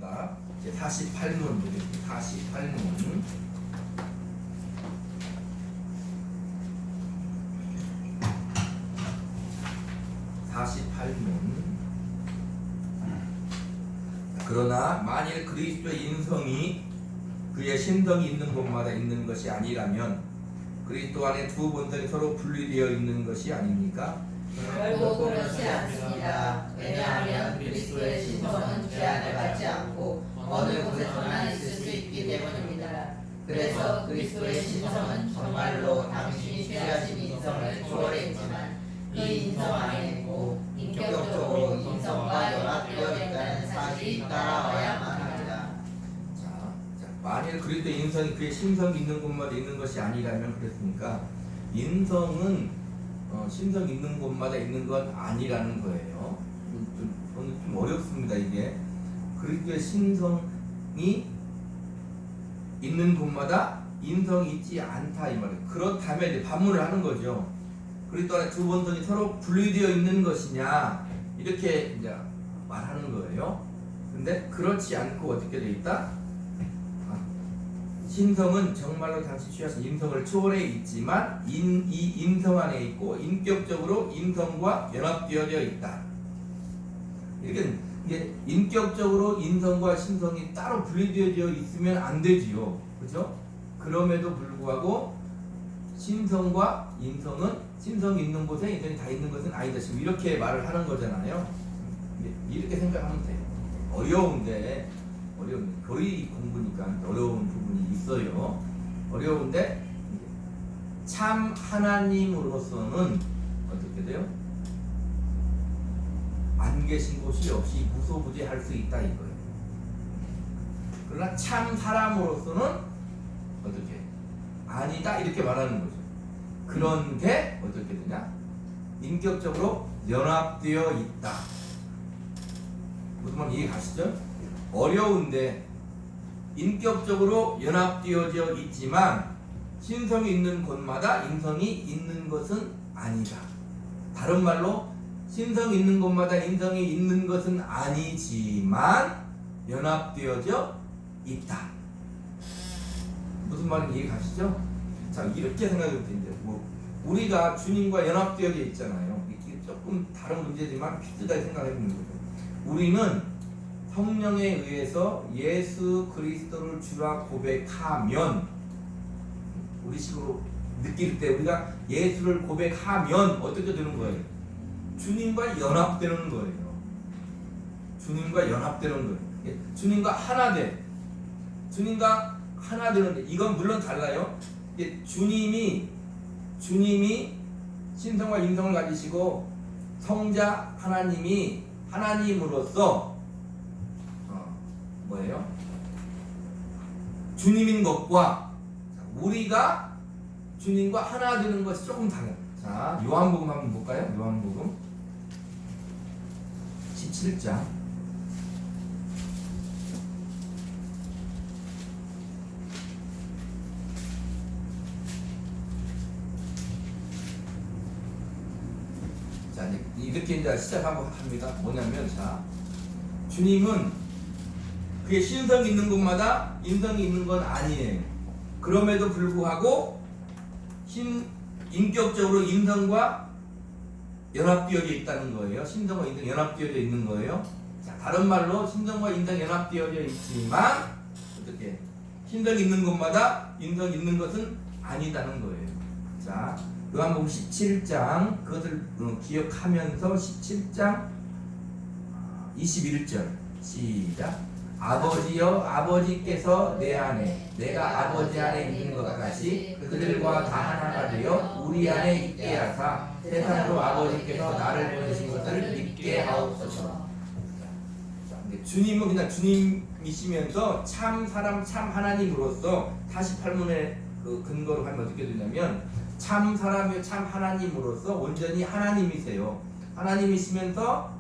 보겠습니다. 이제 48문 보겠습니다. 48문. 그러나 만일 그리스도의 인성이 그의 신성이 있는 곳마다 있는 것이 아니라면 그리스도 안에 두 본성이 서로 분리되어 있는 것이 아닙니까? 결코 그렇지 않습니다. 왜냐하면 그리스도의 신성은 제한을 받지 않고 어느 곳에서나 있을 수 있기 때문입니다. 그래서 그리스도의 신성은 정말로 당신이 취하신 인성을 초월했지만 그 인성 안에 있고 인격적으로 인성과 연합되어 있다는 사실이 따라와야만 합니다. 자, 만일 그리스도의 인성이 그의 신성이 있는 곳마다 있는 것이 아니라면 그랬으니까 인성은 신성 있는 곳마다 있는 건 아니라는 거예요. 저는 좀 어렵습니다. 이게 그리스도의 신성이 있는 곳마다 인성이 있지 않다 이 말이에요. 그렇다면 이제 반문을 하는 거죠. 그리스도 안에 두 본성이 서로 분리되어 있는 것이냐 이렇게 이제 말하는 거예요. 근데 그렇지 않고 어떻게 되어 있다? 신성은 정말로 당시 취하신 인성을 초월해 있지만 이 인성 안에 있고 인격적으로 인성과 연합되어져 있다. 이게 인격적으로 인성과 신성이 따로 분리되어 있으면 안 되지요. 그죠? 그럼에도 불구하고 신성과 인성은 신성이 있는 곳에 인성이 다 있는 것은 아니다. 지금 이렇게 말을 하는 거잖아요. 이렇게 생각하면 돼요. 어려운데 거의 공부니까 어려운 부분이 있어요. 어려운데 참 하나님으로서는 어떻게 돼요? 안 계신 곳이 없이 무소부재할 수 있다 이거예요. 그러나 참 사람으로서는 어떻게? 아니다 이렇게 말하는 거죠. 그런데 어떻게 되냐? 인격적으로 연합되어 있다. 무슨 말 이해 가시죠? 어려운데 인격적으로 연합되어져 있지만 신성이 있는 곳마다 인성이 있는 것은 아니다. 다른 말로 신성이 있는 곳마다 인성이 있는 것은 아니지만 연합되어져 있다. 무슨 말인지 이해 가시죠? 자, 이렇게 생각해 보세요. 우리가 주님과 연합되어져 있잖아요. 이게 조금 다른 문제지만 비슷하게 생각해 보는 거죠. 우리는 성령에 의해서 예수 그리스도를 주라 고백하면 우리 식으로 느낄 때 우리가 예수를 고백하면 어떻게 되는 거예요? 주님과 연합되는 거예요. 주님과 연합되는 거예요. 주님과 하나 돼. 주님과 하나 되는데 이건 물론 달라요. 주님이 신성과 인성을 가지시고 성자 하나님이 하나님으로서 뭐예요? 주님인 것과 우리가 주님과 하나 되는 것이 조금 달라요. 자, 요한복음 한번 볼까요? 요한복음 17장. 자, 이렇게 이제 시작하고 합니다. 뭐냐면, 자, 주님은 그의 신성이 있는 곳마다 인성이 있는 건 아니에요. 그럼에도 불구하고 인격적으로 인성과 연합되어져 있다는 거예요. 신성과 인성이 연합되어져 있는 거예요. 자, 다른 말로 신성과 인성이 연합되어져 있지만 어떻게 신성이 있는 곳마다 인성이 있는 것은 아니다는 거예요. 자, 요한복음 17장 그것을 기억하면서 17장 21절 시작. 아버지여 아버지께서 내 안에 내가 아버지 안에 있는 것 같이 그들과 다 하나가 되어 우리 안에 있게 하사 세상으로 아버지께서 나를 보내신 것을 믿게 하옵소서. 주님은 그냥 주님이시면서 참 사람 참 하나님으로서 48문의 그 근거로 하면 어떻게 되냐면 참 사람이요 참 하나님으로서 온전히 하나님이세요. 하나님이시면서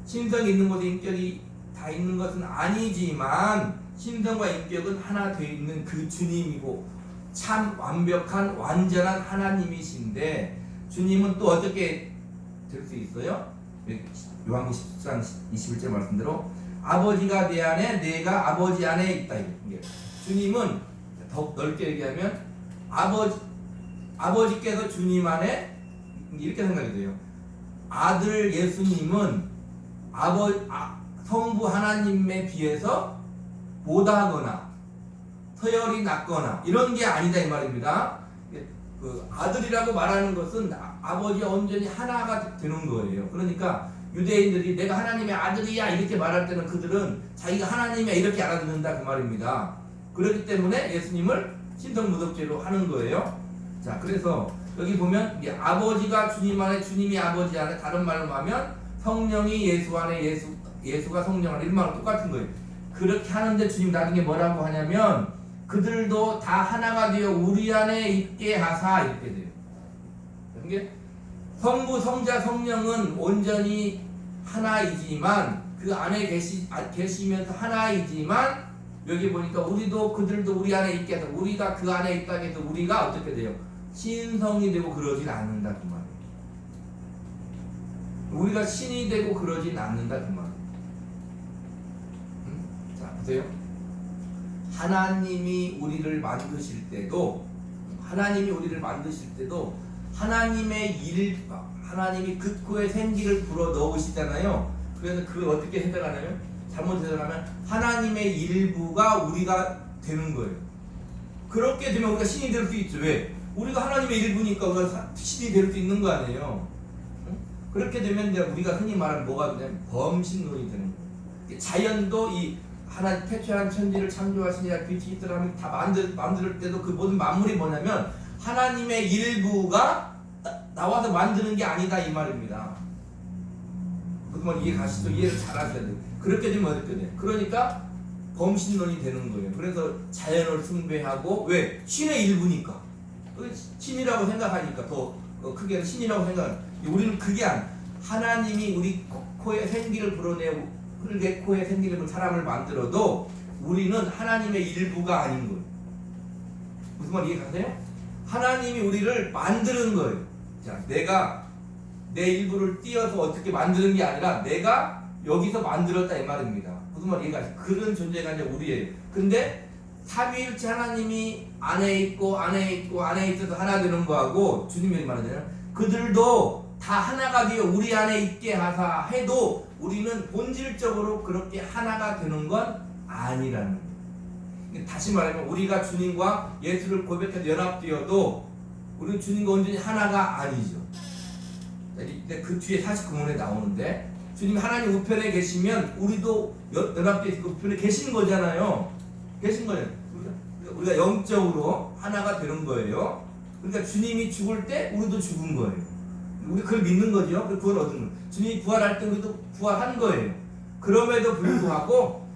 신성이 있는 곳에 인격이 다 있는 것은 아니지만 신성과 인격은 하나 되어 있는 그 주님이고 참 완벽한 완전한 하나님이신데 주님은 또 어떻게 될 수 있어요? 요한복음 10장 21절 말씀대로 아버지가 내 안에, 내가 아버지 안에 있다. 이게 주님은 더 넓게 얘기하면 아버지께서 주님 안에 이렇게 생각이 돼요. 아들 예수님은 성부 하나님에 비해서 못하거나 서열이 낮거나 이런 게 아니다 이 말입니다. 그 아들이라고 말하는 것은 아버지와 온전히 하나가 되는 거예요. 그러니까 유대인들이 내가 하나님의 아들이야 이렇게 말할 때는 그들은 자기가 하나님이야 이렇게 알아듣는다 그 말입니다. 그렇기 때문에 예수님을 신성모독죄로 하는 거예요. 자, 그래서 여기 보면 아버지가 주님 안에, 주님이 아버지 안에, 다른 말로 하면 성령이 예수 안에, 예수가 성령 안에, 이런 말은 똑같은 거예요. 그렇게 하는데 주님 나중에 뭐라고 하냐면 그들도 다 하나가 되어 우리 안에 있게 하사 이렇게 돼요. 이게 성부, 성자, 성령은 온전히 하나이지만 그 안에 계시면서 하나이지만 여기 보니까 우리도 그들도 우리 안에 있게 해서 우리가 그 안에 있다고 해서 우리가 어떻게 돼요? 신성이 되고 그러진 않는다 그 말이에요. 우리가 신이 되고 그러진 않는다 그 말이에요. 자, 보세요. 하나님이 우리를 만드실 때도 하나님이 그 코에 생기를 불어 넣으시잖아요. 그래서 그걸 어떻게 해석하냐면 잘못 해석하면 하나님의 일부가 우리가 되는 거예요. 그렇게 되면 우리가 신이 될 수 있죠. 왜? 우리가 하나님의 일부니까 우리가 신이 될 수 있는 거 아니에요. 그렇게 되면 이제 우리가 흔히 말하는 뭐가 되냐면 범신론이 되는 거예요. 자연도 이 하나님 태초한 천지를 창조하시니라 빛이 있더라 하면 다 만들 때도 그 모든 만물이 뭐냐면 하나님의 일부가 나와서 만드는 게 아니다 이 말입니다. 무슨 말 이해 가시죠? 이해를 잘 하셔야 돼요. 그렇게 되면 어떻게 돼? 그러니까 범신론이 되는 거예요. 그래서 자연을 숭배하고 왜? 신의 일부니까. 신이라고 생각하니까 더 크게 신이라고 생각하니까 우리는 그게 하나님이 우리 코에 생기를 불어내고 흙의 코에 생기를 불어 사람을 만들어도 우리는 하나님의 일부가 아닌 거예요. 무슨 말 이해 가세요? 하나님이 우리를 만드는 거예요. 자, 내가 내 일부를 띄어서 어떻게 만드는 게 아니라 내가 여기서 만들었다 이 말입니다. 무슨 말 이해가 가세요? 그런 존재가 이제 우리예요. 근데 삼위일체 하나님이 안에 있고 안에 있어서 하나 되는 거하고 주님이 말하잖아요. 그들도 다 하나가 되어 우리 안에 있게 하사 해도 우리는 본질적으로 그렇게 하나가 되는 건 아니라는 거예요. 다시 말하면 우리가 주님과 예수를 고백해서 연합되어도 우리는 주님과 온전히 하나가 아니죠. 그 뒤에 49문에 나오는데 주님이 하나님 우편에 계시면 우리도 연합되어서 그 우편에 계신 거잖아요. 계신 거예요. 우리가 영적으로 하나가 되는 거예요. 그러니까 주님이 죽을 때 우리도 죽은 거예요. 우리 그걸 믿는 거죠. 그 구원 얻은 거예요. 주님이 부활할 때 우리도 부활한 거예요. 그럼에도 불구하고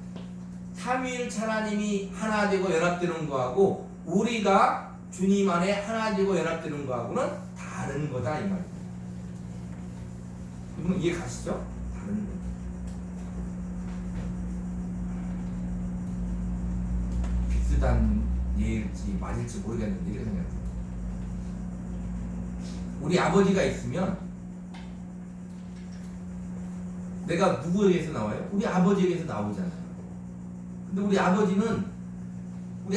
삼위일체 하나님이 하나 되고 연합되는 거하고 우리가 주님 안에 하나 되고 연합되는 거하고는 다른 거다 이 말이에요. 이건 이해 가시죠? 다른 거. 비슷한 예일지 맞을지 모르겠는데 이렇게 생각해요. 우리 아버지가 있으면 내가 누구에게서 나와요? 우리 아버지에게서 나오잖아요. 근데 우리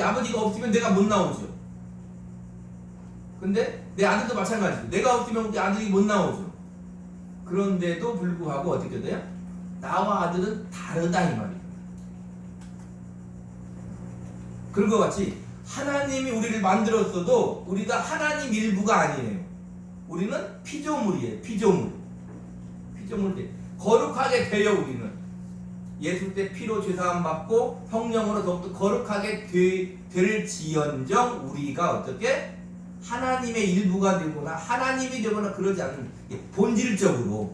아버지가 없으면 내가 못 나오죠. 근데 내 아들도 마찬가지죠. 내가 없으면 우리 아들이 못 나오죠. 그런데도 불구하고 어떻게 돼요? 나와 아들은 다르다 이 말이에요. 그런 것 같이 하나님이 우리를 만들었어도 우리가 하나님 일부가 아니에요. 우리는 피조물이에요. 피조물. 거룩하게 돼요. 우리는 예수 때 피로 죄사함 받고 성령으로 더욱더 거룩하게 될지언정 우리가 어떻게 하나님의 일부가 되거나 하나님이 되거나 그러지 않는 본질적으로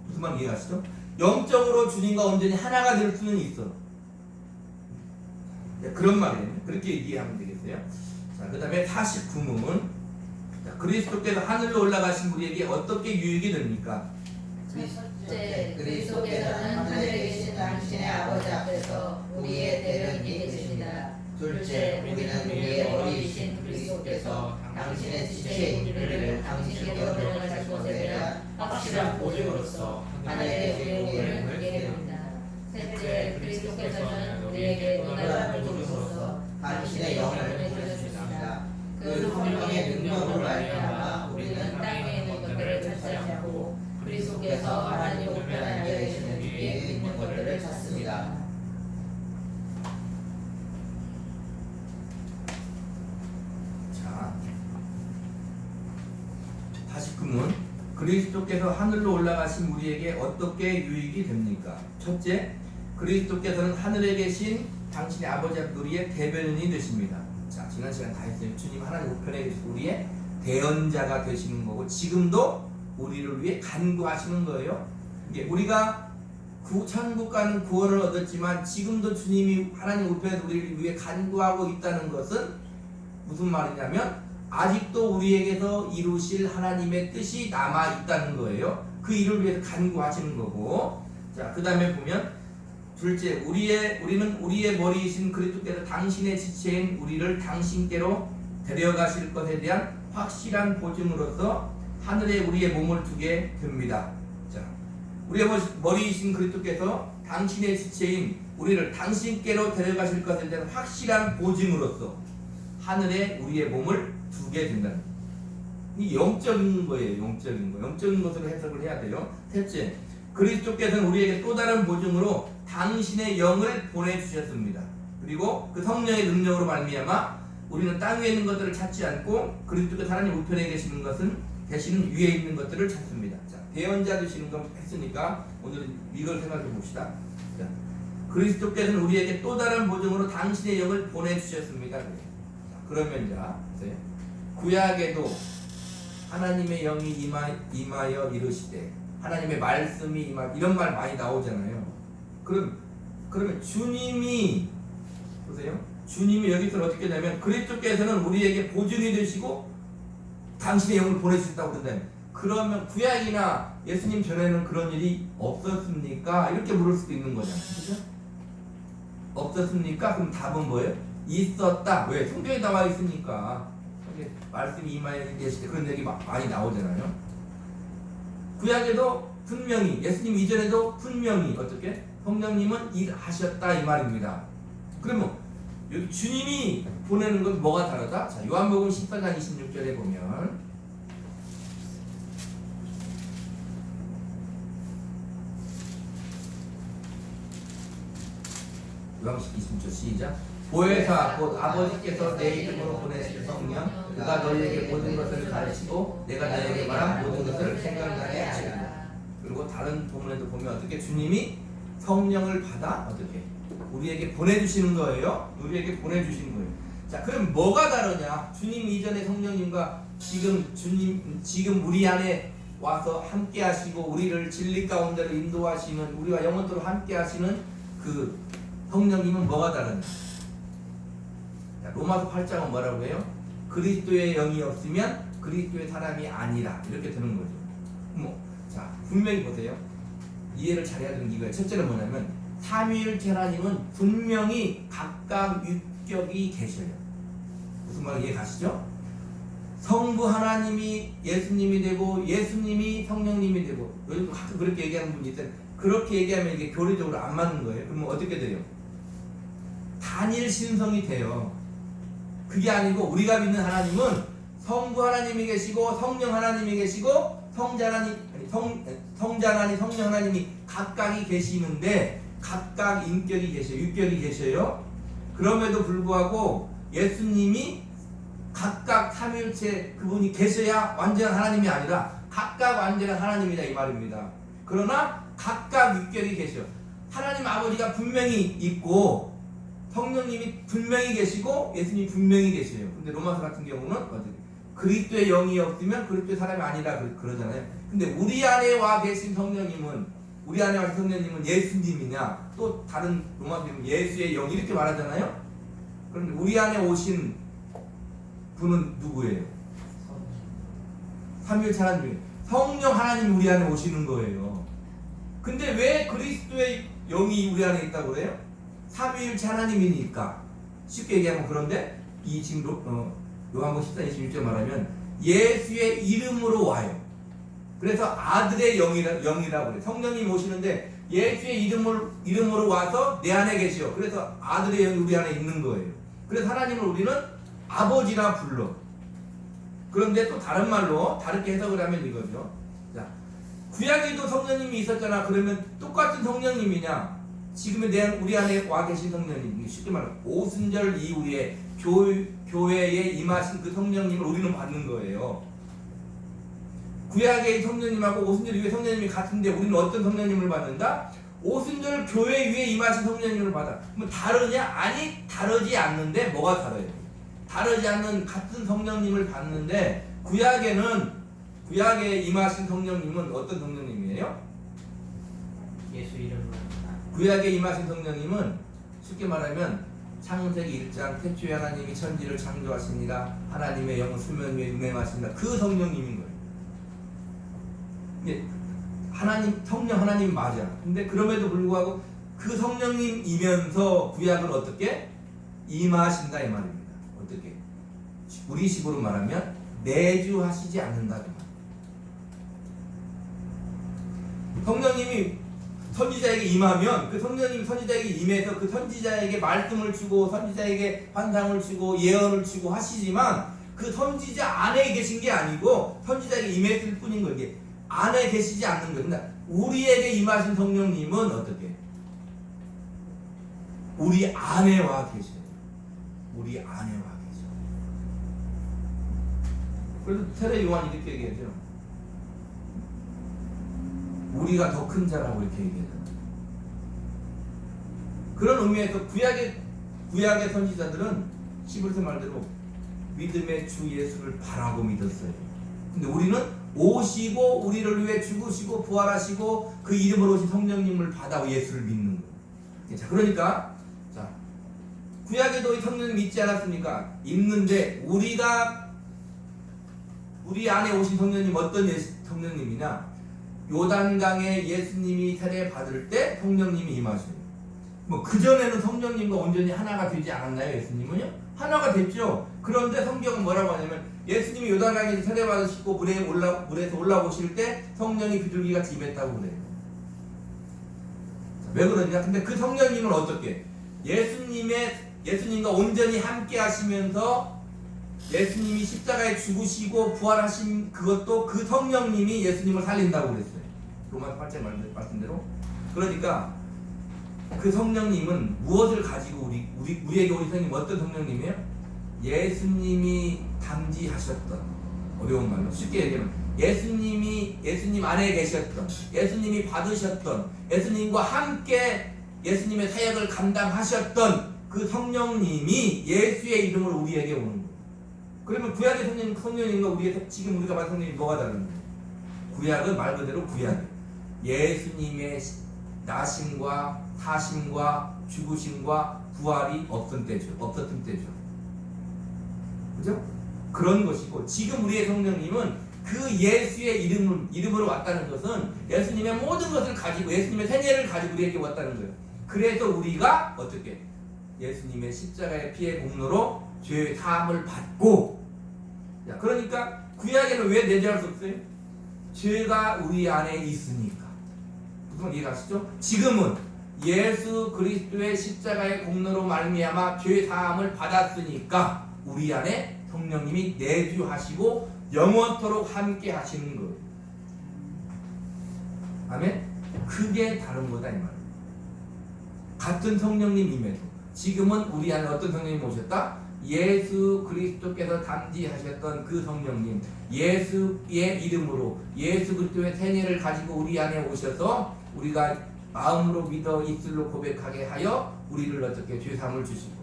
무슨 말 이해하시죠? 영적으로 주님과 온전히 하나가 될 수는 있어. 그런 말이에요. 그렇게 이해하면 되겠어요. 자, 그 다음에 49문. 그리스도께서 하늘로 올라가신 우리에게 어떻게 유익이 됩니까? 첫째, 그리스도께서는 하늘에 계신 당신의 아버지 앞에서 우리의 대변인이 되십니다. 둘째, 우리는 우리의 어리이신 그리스도께서 당신의 지체인 우리를 당신의 영광을 살 것에 대한 확실한 보증으로서 하늘의 영광을 얻게 됩니다. 셋째, 우리에게 또 다른 보증으로서 당신의 영을 보내주셨습니다. 그 성령의 능력으로 말미암아 우리는 땅에 있는 것들을 찾지 않고 그리스도께서 하나님 우편에 앉아 계시는 위에 있는 것들을 찾습니다. 자, 49문. 그리스도께서 하늘로 올라가신 우리에게 어떻게 유익이 됩니까? 첫째, 그리스도께서는 하늘에 계신 당신의 아버지 앞 우리의 대변인이 되십니다. 자, 지난 시간 다 했어요. 주님 하나님 우편에 계신 우리의 대언자가 되시는 거고, 지금도 우리를 위해 간구하시는 거예요. 이게 우리가 천국 가는 구원을 얻었지만 지금도 주님이 하나님 우편에 우리를 위해 간구하고 있다는 것은 무슨 말이냐면 아직도 우리에게서 이루실 하나님의 뜻이 남아 있다는 거예요. 그 일을 위해서 간구하시는 거고. 자, 그 다음에 보면 둘째, 우리는 우리의 머리이신 그리스도께서 당신의 지체인 우리를 당신께로 데려가실 것에 대한 확실한 보증으로서 하늘에 우리의 몸을 두게 됩니다. 자, 우리의 머리이신 그리스도께서 당신의 지체인 우리를 당신께로 데려가실 것에 대한 확실한 보증으로서 하늘에 우리의 몸을 두게 된다는, 이 영적인 거예요. 영적인 거, 영적인 것으로 해석을 해야 돼요. 셋째, 그리스도께서는 우리에게 또 다른 보증으로 당신의 영을 보내주셨습니다. 그리고 그 성령의 능력으로 말미암아 우리는 땅 위에 있는 것들을 찾지 않고 그리스도께서 하나님 우편에 계시는 위에 있는 것들을 찾습니다. 자, 대언자 되시는 거 했으니까 오늘은 이걸 생각해 봅시다. 자, 그리스도께서는 우리에게 또 다른 보증으로 당신의 영을 보내주셨습니다. 자, 그러면 이제 구약에도 하나님의 영이 임하여 이르시되 하나님의 말씀이 임하, 이런 말 많이 나오잖아요. 그러면 주님이 보세요. 주님이 여기서 어떻게 되냐면 그리스도께서는 우리에게 보증이 되시고 당신의 영을 보내주셨다고 그런다면, 그러면 구약이나 예수님 전에는 그런 일이 없었습니까? 이렇게 물을 수도 있는 거잖아요. 그렇죠? 없었습니까? 그럼 답은 뭐예요? 있었다. 왜? 성경에 나와 있으니까. 말씀이 임하여 계실 때 그런 얘기 많이 나오잖아요. 구약에도 분명히, 예수님 이전에도 분명히 어떻게? 성령님은 일하셨다 이 말입니다. 그러면 여기 주님이 보내는 건 뭐가 다르다? 자, 요한복음 14장 26절에 보면 요한복음 26절 시작. 보혜사 곧 아버지께서 내 이름으로 보내실 성령 그가 너희에게 모든 것을 가르치고 내가 너희에게 말한 모든 것을 생각나게 하시리라. 그리고 다른 본문에도 보면 어떻게 주님이 성령을 받아 어떻게 우리에게 보내주시는 거예요. 우리에게 보내주시는 거예요. 자, 그럼 뭐가 다르냐? 주님 이전의 성령님과 지금 우리 안에 와서 함께 하시고 우리를 진리 가운데로 인도하시는, 우리와 영원토록 함께 하시는 그 성령님은 뭐가 다르냐? 로마서 8장은 뭐라고 해요? 그리스도의 영이 없으면 그리스도의 사람이 아니라, 이렇게 되는 거죠. 자, 분명히 보세요. 이해를 잘해야 되는 이거예요. 첫째는 뭐냐면 삼위일체 하나님은 분명히 각각 유격이 계셔요. 무슨 말인지 이해 가시죠? 성부 하나님이 예수님이 되고 예수님이 성령님이 되고, 요즘 가끔 그렇게 얘기하는 분이 있어요. 그렇게 얘기하면 이게 교리적으로 안 맞는 거예요. 그러면 어떻게 돼요? 단일 신성이 돼요. 그게 아니고 우리가 믿는 하나님은 성부 하나님이 계시고 성령 하나님이 계시고 성자 하나님, 성령 하나님이 각각이 계시는데 각각 인격이 계셔요. 육격이 계셔요. 그럼에도 불구하고 예수님이 각각 삼위일체 그분이 계셔야 완전한 하나님이 아니라 각각 완전한 하나님이다 이 말입니다. 그러나 각각 육격이 계셔. 하나님 아버지가 분명히 있고 성령님이 분명히 계시고 예수님이 분명히 계셔요. 근데 로마서 같은 경우는 어떻게? 그리스도의 영이 없으면 그리스도의 사람이 아니라 그러잖아요. 근데 우리 안에 와 계신 성령님은, 우리 안에 와 계신 성령님은 예수님이냐, 또 다른 로마서는 예수의 영 이렇게 말하잖아요. 그런데 우리 안에 오신 분은 누구예요? 삼위일체 하나님, 성령 하나님이 우리 안에 오시는 거예요. 근데 왜 그리스도의 영이 우리 안에 있다고 그래요? 삼위일체 하나님이니까. 쉽게 얘기하면, 그런데 이 지금 요한복음 14:26절 말하면 예수의 이름으로 와요. 그래서 아들의 영이라고 그래요. 성령님이 오시는데 예수의 이름으로 와서 내 안에 계시오. 그래서 아들의 영이 우리 안에 있는 거예요. 그래서 하나님을 우리는 아버지라 불러. 그런데 또 다른 말로 다르게 해석을 하면 이거죠. 자, 구약에도 성령님이 있었잖아. 그러면 똑같은 성령님이냐? 지금의 우리 안에 와 계신 성령님, 쉽게 말하면 오순절 이후에 교회에 임하신 그 성령님을 우리는 받는 거예요. 구약의 성령님하고 오순절 이후의 성령님이 같은데 우리는 어떤 성령님을 받는다? 오순절 교회 위에 임하신 성령님을 받아. 그럼 다르냐? 아니, 다르지 않는데 뭐가 다르요? 다르지 않는 같은 성령님을 받는데 구약에 임하신 성령님은 어떤 성령님이에요? 예수 이름으로. 구약에 임하신 성령님은 쉽게 말하면 창세기 1장 태초에 하나님이 천지를 창조하십니다. 하나님의 영은 수면 위에 운행하십니다. 그 성령님인 거예요. 이게 성령 하나님 맞아. 근데 그럼에도 불구하고 그 성령님이면서 구약은 어떻게 임하신다 이 말입니다. 어떻게? 우리 식으로 말하면 내주하시지 않는다 그 말. 성령님이 선지자에게 임하면 그 성령님이 선지자에게 임해서 그 선지자에게 말씀을 주고 선지자에게 환상을 주고 예언을 주고 하시지만 그 선지자 안에 계신 게 아니고 선지자에게 임했을 뿐인 거예요. 이게 안에 계시지 않는 거예요. 그러니까 우리에게 임하신 성령님은 어떻게? 우리 안에 와 계셔요. 우리 안에 와 계셔. 그래서 세례 요한이 이렇게 얘기하죠. 우리가 더 큰 자라고 이렇게 얘기하잖아요. 그런 의미에서 구약의 선지자들은 히브리서 말대로 믿음의 주 예수를 바라고 믿었어요. 근데 우리는 오시고 우리를 위해 죽으시고 부활하시고 그 이름으로 오신 성령님을 받아 예수를 믿는 거예요. 자, 그러니까 구약에도 이 성령님 믿지 않았습니까? 있는데 우리 안에 오신 성령님 어떤 성령님이냐? 요단강에 예수님이 세례 받을 때 성령님이 임하셔요. 뭐 그전에는 성령님과 온전히 하나가 되지 않았나요? 예수님은요? 하나가 됐죠. 그런데 성경은 뭐라고 하냐면 예수님이 요단강에서 세례 받으시고 물에서 올라오실 때 성령이 비둘기같이 임했다고 그래요. 왜 그러냐? 근데 그 성령님은 어떻게? 예수님과 온전히 함께 하시면서 예수님이 십자가에 죽으시고 부활하신 그것도 그 성령님이 예수님을 살린다고 그랬어요. 로마서 8장 말씀대로. 그러니까 그 성령님은 무엇을 가지고 우리에게 오신 성령님 어떤 성령님이에요? 예수님이 담지하셨던, 어려운 말로 쉽게 얘기하면 예수님 안에 계셨던, 예수님이 받으셨던, 예수님과 함께 예수님의 사역을 감당하셨던 그 성령님이 예수의 이름으로 우리에게 오는 거예요. 그러면 구약의 성령님과 지금 우리가 받은 성령이 뭐가 다른 거예요? 구약은 말 그대로 구약. 예수님의 나심과 사심과 죽으심과 부활이 없었던 때죠. 그죠? 그런 것이고 지금 우리의 성령님은 그 예수의 이름으로 왔다는 것은 예수님의 모든 것을 가지고 예수님의 생애를 가지고 우리에게 왔다는 거예요. 그래서 우리가 어떻게? 예수님의 십자가의 피의 공로로 죄의 사함을 받고, 자, 그러니까 구약에는 왜 내재할 수 없어요? 죄가 우리 안에 있으니까. 무슨 이해가시죠? 지금은 예수 그리스도의 십자가의 공로로 말미암아 죄 사함을 받았으니까 우리 안에 성령님이 내주하시고 영원토록 함께 하시는 거예요. 아멘? 그게 다른 거다 이 말이에요. 같은 성령님임에도 지금은 우리 안에 어떤 성령님이 오셨다? 예수 그리스도께서 담지하셨던 그 성령님, 예수의 이름으로 예수 그리스도의 생애를 가지고 우리 안에 오셔서 우리가 마음으로 믿어 입술로 고백하게 하여 우리를 어떻게 죄사함을 주시고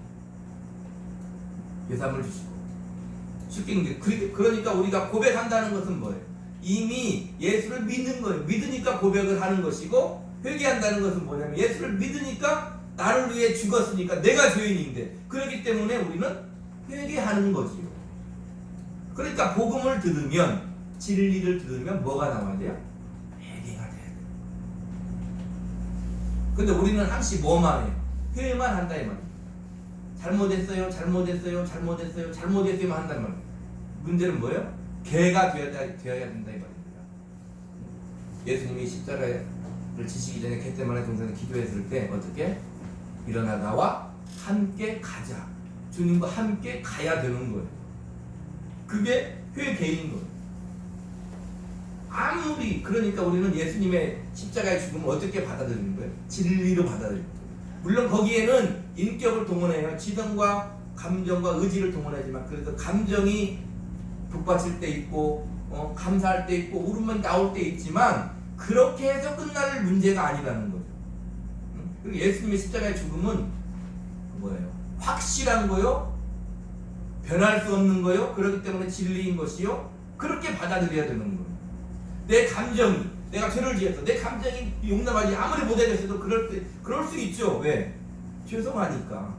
쉽게 그러니까 우리가 고백한다는 것은 뭐예요? 이미 예수를 믿는 거예요. 믿으니까 고백을 하는 것이고, 회개한다는 것은 뭐냐면 예수를 믿으니까 나를 위해 죽었으니까 내가 죄인인데, 그렇기 때문에 우리는 회개하는 거지요. 그러니까 복음을 들으면, 진리를 들으면 뭐가 나와야 돼요? 회개가 돼야 돼요. 근데 우리는 항상 뭐만 해요? 회개만 한다 이 말이에요. 잘못했어요 한단 말이에요. 문제는 뭐예요? 개가 되어야 된다 이 말입니다. 예수님이 십자가에 지시기 전에 겟세마네 동산에 기도했을 때 어떻게? 일어나 나와 함께 가자. 주님과 함께 가야 되는 거예요. 그게 회개인 거예요. 아무리 그러니까 우리는 예수님의 십자가의 죽음을 어떻게 받아들이는 거예요? 진리로 받아들이는 거예요. 물론 거기에는 인격을 동원해요. 지성과 감정과 의지를 동원하지만 그래서 감정이 북받칠 때 있고 감사할 때 있고 울음만 나올 때 있지만 그렇게 해서 끝날 문제가 아니라는 거죠. 그리고 예수님의 십자가의 죽음은 뭐예요? 확실한 거요, 변할 수 없는 거요, 그렇기 때문에 진리인 것이요, 그렇게 받아들여야 되는 거예요. 내 감정이, 내가 죄를 지었어, 내 감정이 용납하지 아무리 못해졌어도 그럴 수 있죠. 왜? 죄송하니까,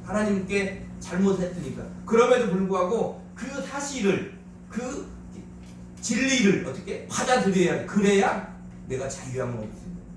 하나님께 잘못했으니까. 그럼에도 불구하고 그 사실을, 그 진리를 어떻게 받아들여야 돼. 그래야 내가 자유함을 얻을 수 있는 거예요.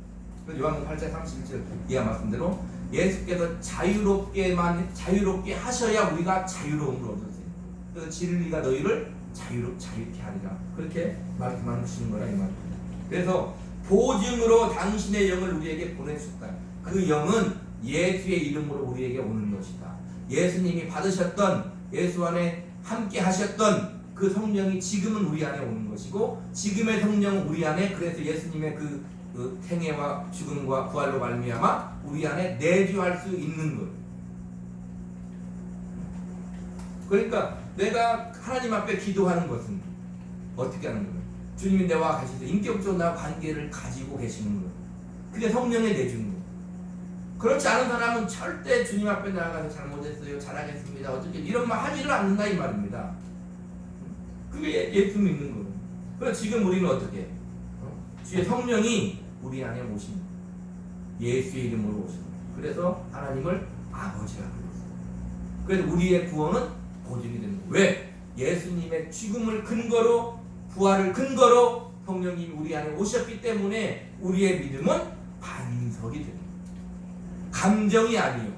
그래서 요한복음 8장 31절 이하 말씀대로 예수께서 자유롭게 하셔야 우리가 자유로움을 얻을 수 있는 거예요. 그래서 진리가 너희를 자유케 하리라. 그렇게 말씀하는 거라 이 말입니다. 그래서 보증으로 당신의 영을 우리에게 보내셨다. 그 영은 예수의 이름으로 우리에게 오는 것이다. 예수님이 받으셨던, 예수 안에 함께 하셨던 그 성령이 지금은 우리 안에 오는 것이고, 지금의 성령은 우리 안에, 그래서 예수님의 그 생애와 죽음과 부활로 말미암아 우리 안에 내주할 수 있는 거예요. 그러니까 내가 하나님 앞에 기도하는 것은 어떻게 하는 거예요? 주님이 내와 같이 인격적으로 나와 관계를 가지고 계시는 거예요. 그게 성령의 내주는 거예요. 그렇지 않은 사람은 절대 주님 앞에 나아가서 잘못했어요, 잘하겠습니다, 어떻게 이런 말 하지를 않는다 이 말입니다. 그게 예수 믿는 거예요. 그래서 지금 우리는 어떻게? 주의 성령이 우리 안에 오신 거예요. 예수의 이름으로 오신 거예요. 그래서 하나님을 아버지라고 불렀어요. 그래서 우리의 구원은 보증이 되는 거예요. 왜? 예수님의 죽음을 근거로, 부활을 근거로 성령님이 우리 안에 오셨기 때문에 우리의 믿음은 반석이 되는 거예요. 감정이 아니요,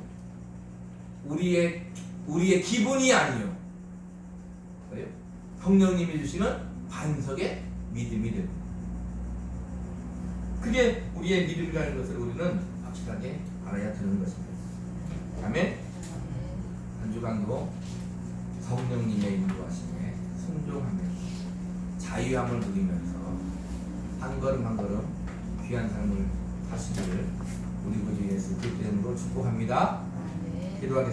우리의 기분이 아니요, 성령님이 주시는 반석의 믿음이 되는 거예요. 그게 우리의 믿음이라는 것을 우리는 확실하게 알아야 되는 것입니다. 아멘. 한 주간도 성령님의 인도하심에 순종하며 자유함을 누리면서 한 걸음 한 걸음 귀한 삶을 사시기를 우리 구주 예수 그리스도 이름으로 축복합니다. 기도하겠습니다.